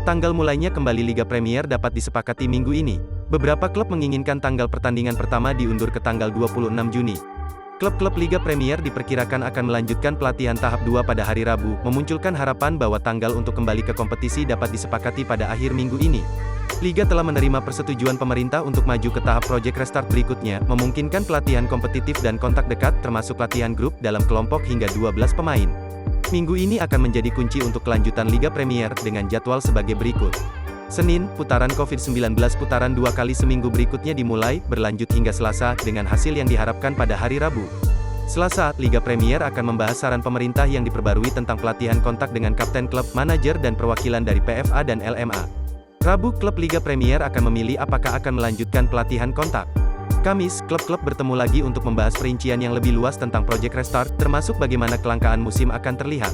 Tanggal mulainya kembali Liga Premier dapat disepakati minggu ini. Beberapa klub menginginkan tanggal pertandingan pertama diundur ke tanggal 26 Juni. Klub-klub Liga Premier diperkirakan akan melanjutkan pelatihan tahap 2 pada hari Rabu, memunculkan harapan bahwa tanggal untuk kembali ke kompetisi dapat disepakati pada akhir minggu ini. Liga telah menerima persetujuan pemerintah untuk maju ke tahap Project Restart berikutnya, memungkinkan pelatihan kompetitif dan kontak dekat, termasuk latihan grup dalam kelompok hingga 12 pemain. Minggu ini akan menjadi kunci untuk kelanjutan Liga Premier, dengan jadwal sebagai berikut. Senin, putaran COVID-19 putaran 2 kali seminggu berikutnya dimulai, berlanjut hingga Selasa, dengan hasil yang diharapkan pada hari Rabu. Selasa, Liga Premier akan membahas saran pemerintah yang diperbarui tentang pelatihan kontak dengan kapten klub, manajer dan perwakilan dari PFA dan LMA. Rabu, klub Liga Premier akan memilih apakah akan melanjutkan pelatihan kontak. Kamis, klub-klub bertemu lagi untuk membahas perincian yang lebih luas tentang Project Restart, termasuk bagaimana kelangkaan musim akan terlihat.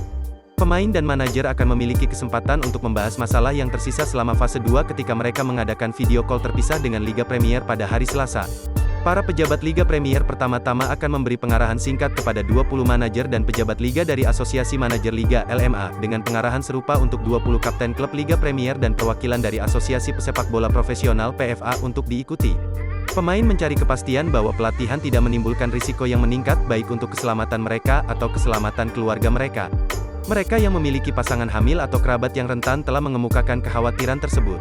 Pemain dan manajer akan memiliki kesempatan untuk membahas masalah yang tersisa selama fase 2 ketika mereka mengadakan video call terpisah dengan Liga Premier pada hari Selasa. Para pejabat Liga Premier pertama-tama akan memberi pengarahan singkat kepada 20 manajer dan pejabat Liga dari Asosiasi Manajer Liga (LMA), dengan pengarahan serupa untuk 20 kapten klub Liga Premier dan perwakilan dari Asosiasi Pesepak Bola Profesional (PFA) untuk diikuti. Pemain mencari kepastian bahwa pelatihan tidak menimbulkan risiko yang meningkat baik untuk keselamatan mereka atau keselamatan keluarga mereka. Mereka yang memiliki pasangan hamil atau kerabat yang rentan telah mengemukakan kekhawatiran tersebut.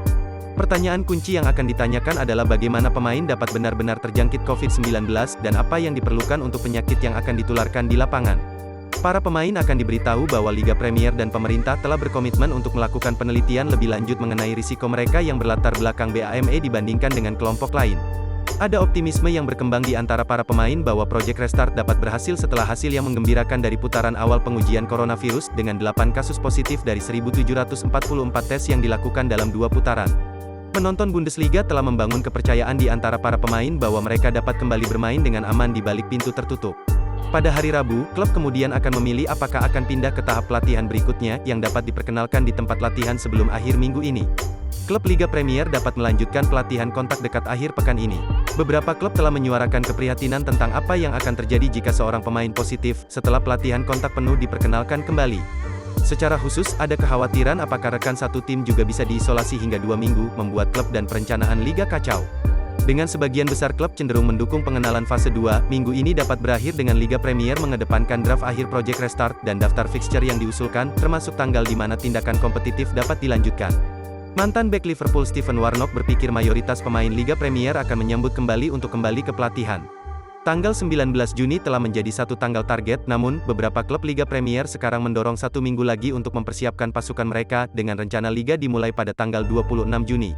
Pertanyaan kunci yang akan ditanyakan adalah bagaimana pemain dapat benar-benar terjangkit COVID-19 dan apa yang diperlukan untuk penyakit yang akan ditularkan di lapangan. Para pemain akan diberitahu bahwa Liga Premier dan pemerintah telah berkomitmen untuk melakukan penelitian lebih lanjut mengenai risiko mereka yang berlatar belakang BAME dibandingkan dengan kelompok lain. Ada optimisme yang berkembang di antara para pemain bahwa Project Restart dapat berhasil setelah hasil yang menggembirakan dari putaran awal pengujian coronavirus, dengan 8 kasus positif dari 1.744 tes yang dilakukan dalam 2 putaran. Penonton Bundesliga telah membangun kepercayaan di antara para pemain bahwa mereka dapat kembali bermain dengan aman di balik pintu tertutup. Pada hari Rabu, klub kemudian akan memilih apakah akan pindah ke tahap pelatihan berikutnya, yang dapat diperkenalkan di tempat latihan sebelum akhir minggu ini. Klub Liga Premier dapat melanjutkan pelatihan kontak dekat akhir pekan ini. Beberapa klub telah menyuarakan keprihatinan tentang apa yang akan terjadi jika seorang pemain positif, setelah pelatihan kontak penuh diperkenalkan kembali. Secara khusus, ada kekhawatiran apakah rekan satu tim juga bisa diisolasi hingga 2 minggu, membuat klub dan perencanaan liga kacau. Dengan sebagian besar klub cenderung mendukung pengenalan fase 2, minggu ini dapat berakhir dengan Liga Premier mengedepankan draft akhir Project Restart, dan daftar fixture yang diusulkan, termasuk tanggal di mana tindakan kompetitif dapat dilanjutkan. Mantan bek Liverpool Stephen Warnock berpikir mayoritas pemain Liga Premier akan menyambut kembali untuk kembali ke pelatihan. Tanggal 19 Juni telah menjadi satu tanggal target, namun, beberapa klub Liga Premier sekarang mendorong 1 minggu lagi untuk mempersiapkan pasukan mereka, dengan rencana Liga dimulai pada tanggal 26 Juni.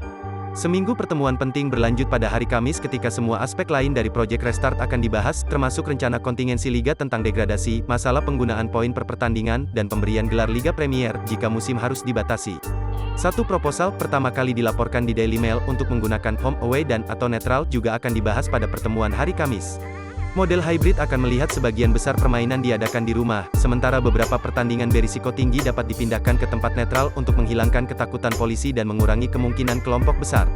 Seminggu pertemuan penting berlanjut pada hari Kamis ketika semua aspek lain dari Project Restart akan dibahas, termasuk rencana kontingensi Liga tentang degradasi, masalah penggunaan poin per pertandingan, dan pemberian gelar Liga Premier, jika musim harus dibatasi. Satu proposal pertama kali dilaporkan di Daily Mail untuk menggunakan home away dan atau netral juga akan dibahas pada pertemuan hari Kamis. Model hybrid akan melihat sebagian besar permainan diadakan di rumah, sementara beberapa pertandingan berisiko tinggi dapat dipindahkan ke tempat netral untuk menghilangkan ketakutan polisi dan mengurangi kemungkinan kelompok besar.